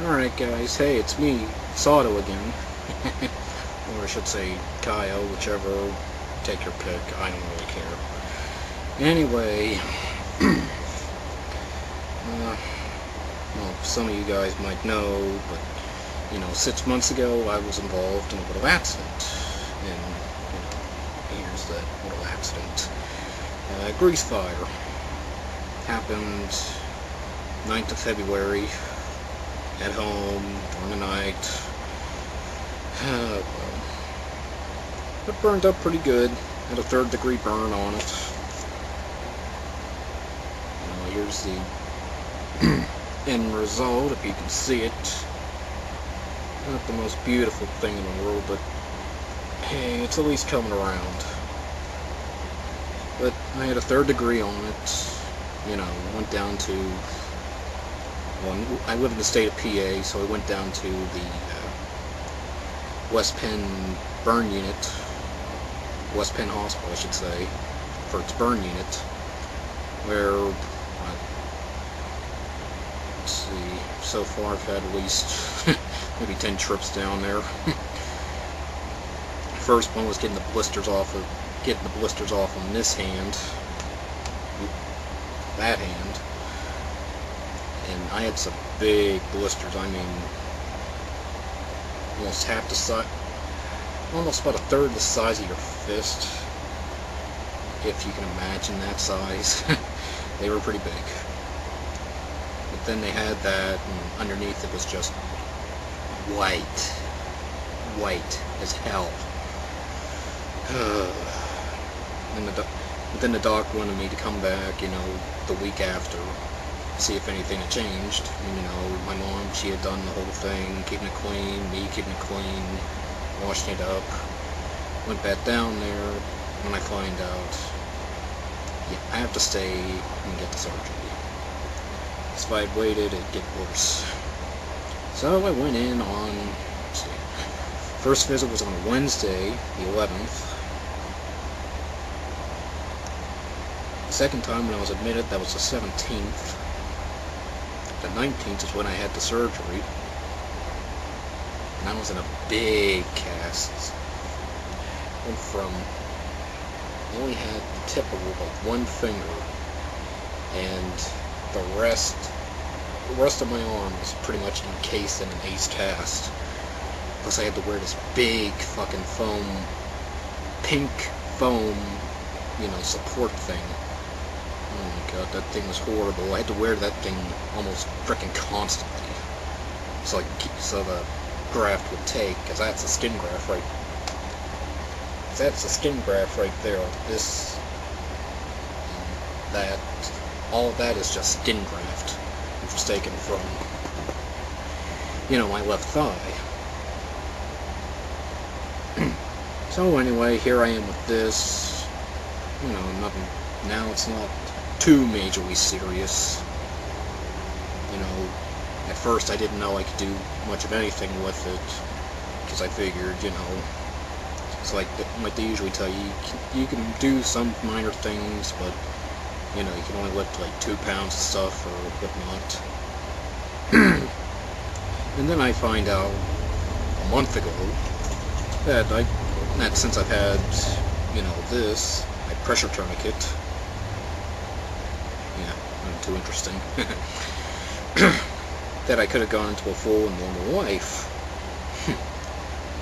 Alright guys, hey, it's me, Sato again. Or I should say Kaio, whichever, take your pick, I don't really care. Anyway, well, some of you guys might know, but, 6 months ago I was involved in a little accident. And, here's that little accident. Grease fire. Happened 9th of February. At home, during the night. Well, it burned up pretty good. Had a 3rd degree burn on it. Here's the end result, if you can see it. Not the most beautiful thing in the world, but hey, it's at least coming around. But I had a 3rd degree on it. Went down to... Well, I live in the state of PA, so I went down to the West Penn burn unit, West Penn Hospital, I should say, for its burn unit, where, let's see, so far I've had at least maybe 10 trips down there. First one was getting the blisters off on this hand, that hand. And I had some big blisters. I mean, almost half the size, almost about a 1/3 the size of your fist, if you can imagine that size. They were pretty big. But then they had that, and underneath it was just white as hell. And then the doc wanted me to come back, the week after. See if anything had changed. And, my mom, she had done the whole thing, keeping it clean, me keeping it clean, washing it up. Went back down there, and I find out, yeah, I have to stay and get the surgery. Because if I had waited, it'd get worse. So I went in on, let's see, first visit was on Wednesday, the 11th. The second time when I was admitted, that was the 17th. The 19th is when I had the surgery, and I was in a big cast. Went from, I only had the tip of like one finger, and the rest of my arm was pretty much encased in an ace cast. Plus I had to wear this big fucking pink foam, support thing. Oh my god, that thing was horrible. I had to wear that thing almost frickin' constantly. So the graft would take, because that's a skin graft right there. This, that, all of that is just skin graft. It was taken from, my left thigh. So anyway, here I am with this. Nothing. Now it's not too majorly serious. At first I didn't know I could do much of anything with it, because I figured, it's like they usually tell you, you can do some minor things, but, you can only lift like 2 pounds of stuff or whatnot. And then I find out a month ago that since I've had, this, my pressure tourniquet, not too interesting, that I could have gone into a full and normal life.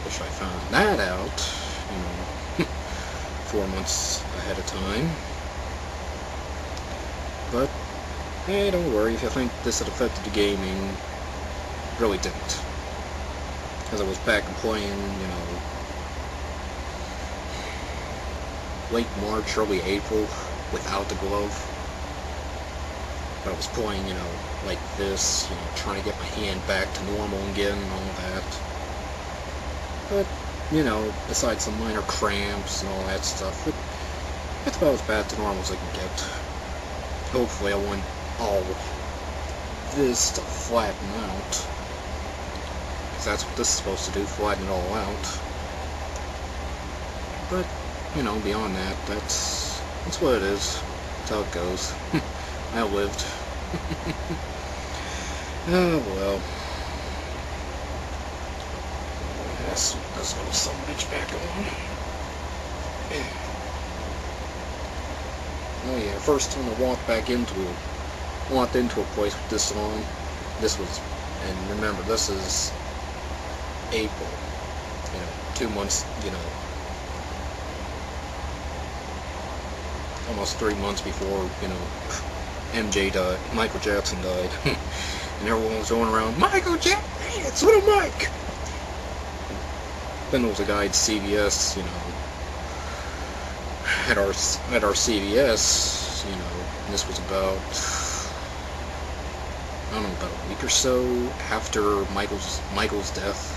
Wish I found that out, 4 months ahead of time. But, hey, don't worry, if you think this had affected the gaming, it really didn't. Because I was back and playing, late March, early April, without the glove. But I was playing, like this, trying to get my hand back to normal again and all that. But, besides some minor cramps and all that stuff, it's about as bad to normal as I can get. Hopefully I want all this to flatten out. Because that's what this is supposed to do, flatten it all out. But, beyond that, that's what it is. That's how it goes. I lived. Oh well. this little son of a bitch back on. Oh yeah, first time I walked into a place with this on. This was, and remember, this is April. 2 months, almost 3 months before, MJ died, Michael Jackson died. And everyone was going around, Michael Jackson, hey, it's Little Mike! Then there was a guy at CVS, at our CVS, and this was about, I don't know, about a week or so after Michael's death.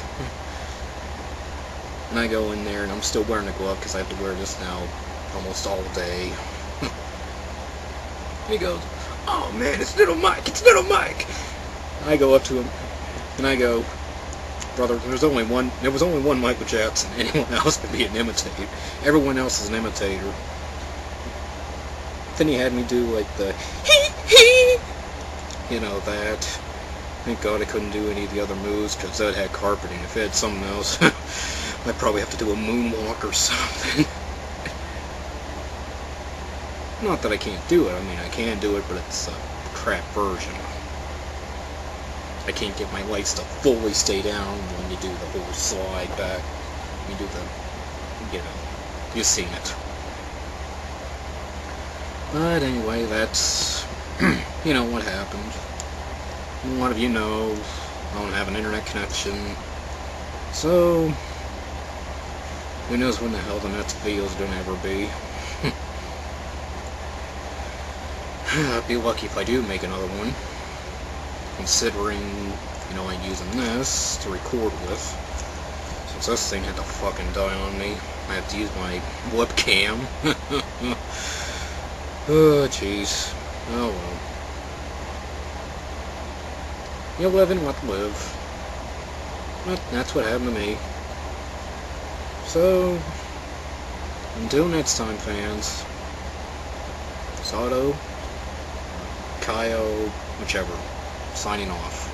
And I go in there, and I'm still wearing a glove because I have to wear this now almost all day. He goes, oh man, it's Little Mike, it's Little Mike! I go up to him, and I go, brother, there was only one Michael Jackson. Anyone else can be an imitator. Everyone else is an imitator. Then he had me do like the hee, that. Thank God I couldn't do any of the other moves because that had carpeting. If it had something else, I'd probably have to do a moonwalk or something. Not that I can't do it. I mean, I can do it, but it's a crap version. I can't get my legs to fully stay down when you do the whole slide back. You do the, you've seen it. But anyway, that's, what happened. A lot of you know, I don't have an internet connection. So, who knows when the hell the next video is going to ever be. I'd be lucky if I do make another one. Considering, I'm using this to record with. Since this thing had to fucking die on me, I have to use my webcam. Oh, jeez. Oh, well. You live and let live. But that's what happened to me. So, until next time, fans. Sato, Kaio, whichever. Signing off.